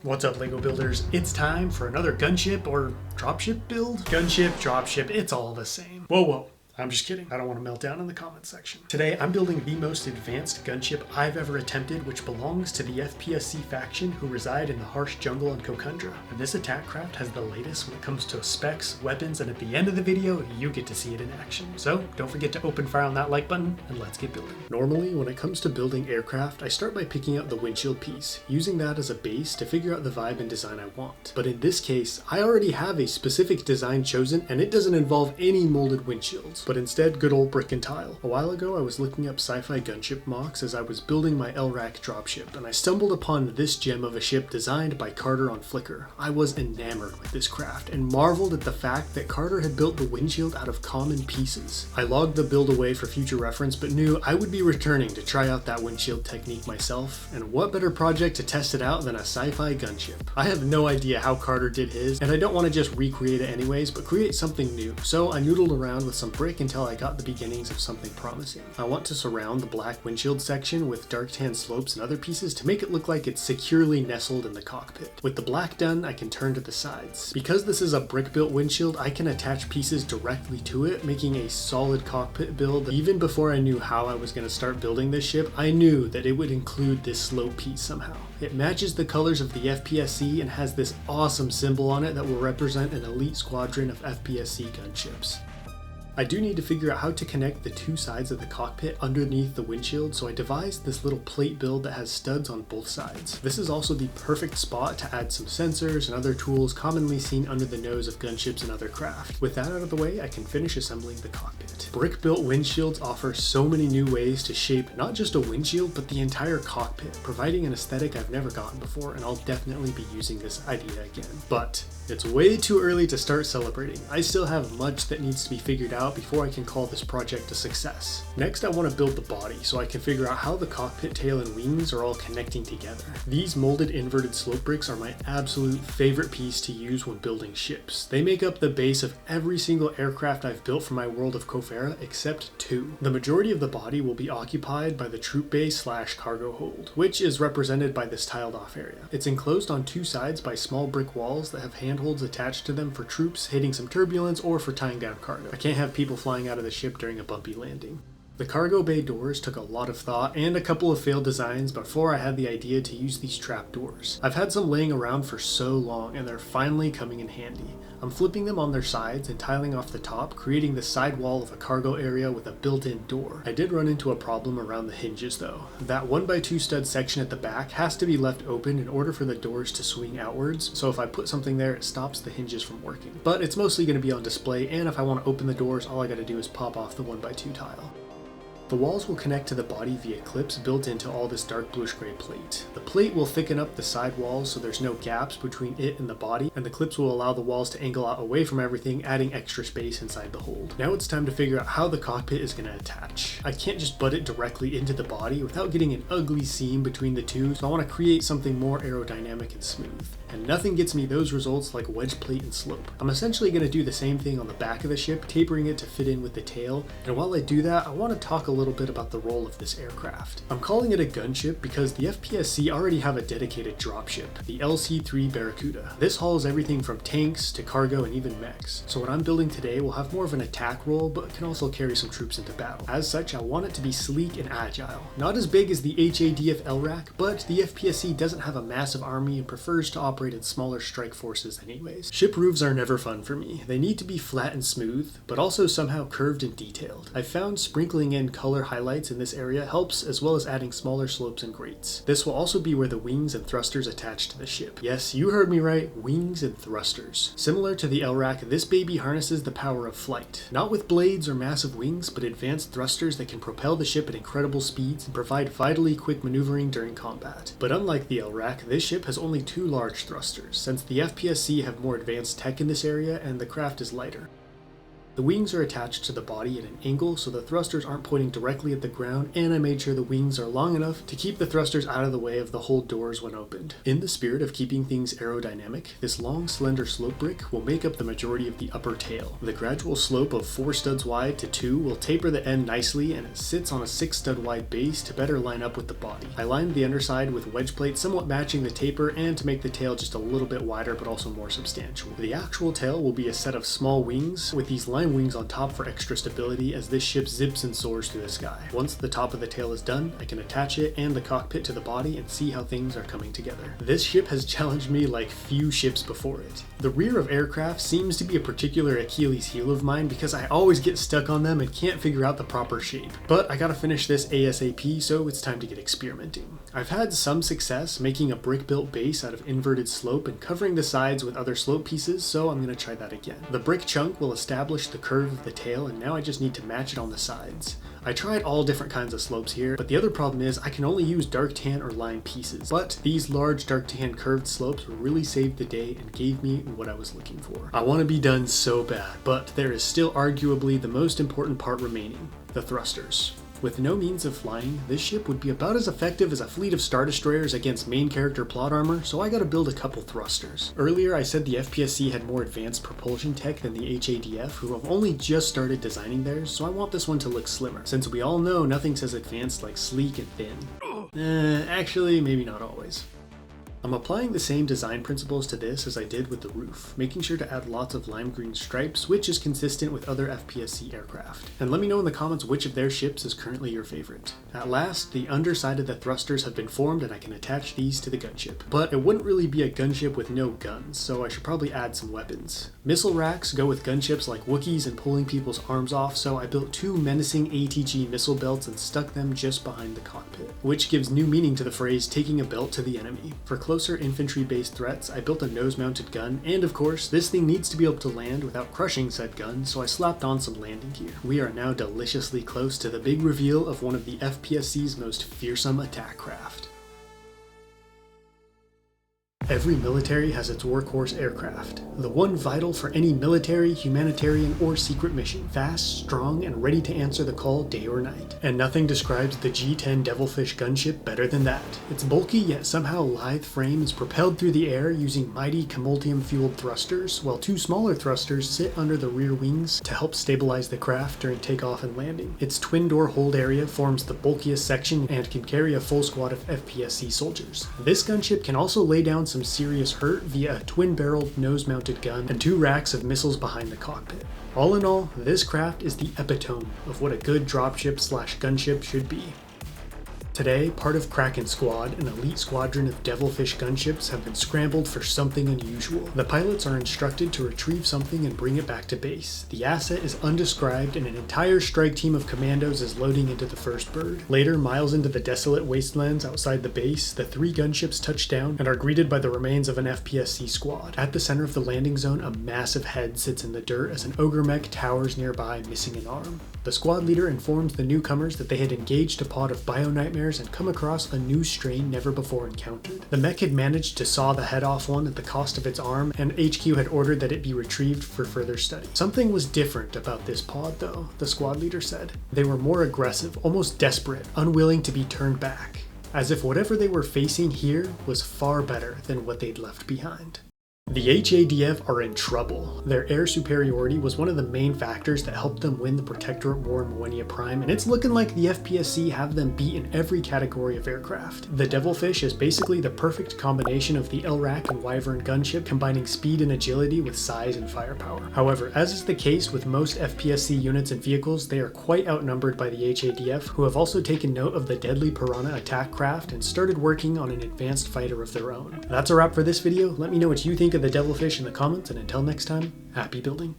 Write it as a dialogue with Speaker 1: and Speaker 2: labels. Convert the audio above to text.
Speaker 1: What's up, LEGO builders? It's time for another gunship or dropship build? Gunship, dropship, it's all the same. Whoa. I'm just kidding. I don't want to melt down in the comments section. Today, I'm building the most advanced gunship I've ever attempted, which belongs to the FPSC faction who reside in the harsh jungle on Kokundra. And this attack craft has the latest when it comes to specs, weapons, and at the end of the video, you get to see it in action. So don't forget to open fire on that like button, and let's get building. Normally, when it comes to building aircraft, I start by picking out the windshield piece, using that as a base to figure out the vibe and design I want. But in this case, I already have a specific design chosen, and it doesn't involve any molded windshields, but instead good old brick and tile. A while ago I was looking up sci-fi gunship mocks as I was building my LRAC dropship, and I stumbled upon this gem of a ship designed by Carter on Flickr. I was enamored with this craft and marveled at the fact that Carter had built the windshield out of common pieces. I logged the build away for future reference, but knew I would be returning to try out that windshield technique myself, and what better project to test it out than a sci-fi gunship. I have no idea how Carter did his, and I don't want to just recreate it anyways, but create something new, so I noodled around with some brick until I got the beginnings of something promising. I want to surround the black windshield section with dark tan slopes and other pieces to make it look like it's securely nestled in the cockpit. With the black done, I can turn to the sides. Because this is a brick-built windshield, I can attach pieces directly to it, making a solid cockpit build. Even before I knew how I was going to start building this ship, I knew that it would include this slope piece somehow. It matches the colors of the FPSC and has this awesome symbol on it that will represent an elite squadron of FPSC gunships. I do need to figure out how to connect the two sides of the cockpit underneath the windshield, so I devised this little plate build that has studs on both sides. This is also the perfect spot to add some sensors and other tools commonly seen under the nose of gunships and other craft. With that out of the way, I can finish assembling the cockpit. Brick-built windshields offer so many new ways to shape not just a windshield, but the entire cockpit, providing an aesthetic I've never gotten before, and I'll definitely be using this idea again. But it's way too early to start celebrating. I still have much that needs to be figured out before I can call this project a success. Next, I want to build the body so I can figure out how the cockpit tail and wings are all connecting together. These molded inverted slope bricks are my absolute favorite piece to use when building ships. They make up the base of every single aircraft I've built for my world of Kofera except two. The majority of the body will be occupied by the troop base / cargo hold, which is represented by this tiled off area. It's enclosed on two sides by small brick walls that have handholds attached to them for troops hitting some turbulence or for tying down cargo. I can't have people flying out of the ship during a bumpy landing. The cargo bay doors took a lot of thought and a couple of failed designs before I had the idea to use these trap doors. I've had some laying around for so long and they're finally coming in handy. I'm flipping them on their sides and tiling off the top, creating the side wall of a cargo area with a built-in door. I did run into a problem around the hinges though. That 1x2 stud section at the back has to be left open in order for the doors to swing outwards, so if I put something there it stops the hinges from working. But it's mostly going to be on display, and if I want to open the doors all I gotta do is pop off the 1x2 tile. The walls will connect to the body via clips built into all this dark bluish gray plate. The plate will thicken up the side walls so there's no gaps between it and the body, and the clips will allow the walls to angle out away from everything, adding extra space inside the hold. Now it's time to figure out how the cockpit is going to attach. I can't just butt it directly into the body without getting an ugly seam between the two, so I want to create something more aerodynamic and smooth. And nothing gets me those results like wedge plate and slope. I'm essentially going to do the same thing on the back of the ship, tapering it to fit in with the tail, and while I do that, I want to talk a little bit about the role of this aircraft. I'm calling it a gunship because the FPSC already have a dedicated dropship, the LC-3 Barracuda. This hauls everything from tanks to cargo and even mechs, so what I'm building today will have more of an attack role, but can also carry some troops into battle. As such, I want it to be sleek and agile. Not as big as the HADF LRAC, but the FPSC doesn't have a massive army and prefers to operate in smaller strike forces anyways. Ship roofs are never fun for me. They need to be flat and smooth, but also somehow curved and detailed. I've found sprinkling in color highlights in this area helps, as well as adding smaller slopes and grates. This will also be where the wings and thrusters attach to the ship. Yes, you heard me right, wings and thrusters. Similar to the LRAC, this baby harnesses the power of flight. Not with blades or massive wings, but advanced thrusters that can propel the ship at incredible speeds and provide vitally quick maneuvering during combat. But unlike the LRAC, this ship has only two large thrusters, since the FPSC have more advanced tech in this area and the craft is lighter. The wings are attached to the body at an angle so the thrusters aren't pointing directly at the ground, and I made sure the wings are long enough to keep the thrusters out of the way of the hull doors when opened. In the spirit of keeping things aerodynamic, this long slender slope brick will make up the majority of the upper tail. The gradual slope of 4 studs wide to 2 will taper the end nicely, and it sits on a 6 stud wide base to better line up with the body. I lined the underside with wedge plates somewhat matching the taper and to make the tail just a little bit wider but also more substantial. The actual tail will be a set of small wings with these line wings on top for extra stability as this ship zips and soars through the sky. Once the top of the tail is done, I can attach it and the cockpit to the body and see how things are coming together. This ship has challenged me like few ships before it. The rear of aircraft seems to be a particular Achilles heel of mine because I always get stuck on them and can't figure out the proper shape. But I gotta finish this ASAP, so it's time to get experimenting. I've had some success making a brick-built base out of inverted slope and covering the sides with other slope pieces, so I'm gonna try that again. The brick chunk will establish the curve of the tail, and now I just need to match it on the sides. I tried all different kinds of slopes here, but the other problem is I can only use dark tan or line pieces. But these large dark tan curved slopes really saved the day and gave me what I was looking for. I want to be done so bad, but there is still arguably the most important part remaining: the thrusters. With no means of flying, this ship would be about as effective as a fleet of Star Destroyers against main character plot armor, so I gotta build a couple thrusters. Earlier I said the FPSC had more advanced propulsion tech than the HADF, who have only just started designing theirs, so I want this one to look slimmer, since we all know nothing's as advanced like sleek and thin. Actually, maybe not always. I'm applying the same design principles to this as I did with the roof, making sure to add lots of lime green stripes, which is consistent with other FPSC aircraft. And let me know in the comments which of their ships is currently your favorite. At last, the underside of the thrusters have been formed and I can attach these to the gunship. But it wouldn't really be a gunship with no guns, so I should probably add some weapons. Missile racks go with gunships like Wookiees and pulling people's arms off, so I built 2 menacing ATG missile belts and stuck them just behind the cockpit, which gives new meaning to the phrase taking a belt to the enemy. For closer infantry-based threats, I built a nose-mounted gun, and of course, this thing needs to be able to land without crushing said gun, so I slapped on some landing gear. We are now deliciously close to the big reveal of one of the FPSC's most fearsome attack craft. Every military has its workhorse aircraft, the one vital for any military, humanitarian, or secret mission, fast, strong, and ready to answer the call day or night. And nothing describes the G-10 Devilfish gunship better than that. Its bulky yet somehow lithe frame is propelled through the air using mighty Camultium-fueled thrusters, while 2 smaller thrusters sit under the rear wings to help stabilize the craft during takeoff and landing. Its twin-door hold area forms the bulkiest section and can carry a full squad of FPSC soldiers. This gunship can also lay down some serious hurt via a twin-barreled nose-mounted gun and 2 racks of missiles behind the cockpit. All in all, this craft is the epitome of what a good dropship/gunship should be. Today, part of Kraken Squad, an elite squadron of Devilfish gunships, have been scrambled for something unusual. The pilots are instructed to retrieve something and bring it back to base. The asset is undescribed and an entire strike team of commandos is loading into the first bird. Later, miles into the desolate wastelands outside the base, the 3 gunships touch down and are greeted by the remains of an FPSC squad. At the center of the landing zone, a massive head sits in the dirt as an ogre mech towers nearby, missing an arm. The squad leader informs the newcomers that they had engaged a pod of bio-nightmares and come across a new strain never before encountered. The mech had managed to saw the head off one at the cost of its arm, and HQ had ordered that it be retrieved for further study. Something was different about this pod though, the squad leader said. They were more aggressive, almost desperate, unwilling to be turned back, as if whatever they were facing here was far better than what they'd left behind. The HADF are in trouble. Their air superiority was one of the main factors that helped them win the Protectorate War in Millennia Prime, and it's looking like the FPSC have them beat in every category of aircraft. The Devilfish is basically the perfect combination of the LRAC and Wyvern gunship, combining speed and agility with size and firepower. However, as is the case with most FPSC units and vehicles, they are quite outnumbered by the HADF, who have also taken note of the deadly Piranha attack craft and started working on an advanced fighter of their own. That's a wrap for this video. Let me know what you think of the Devilfish in the comments, and until next time, happy building.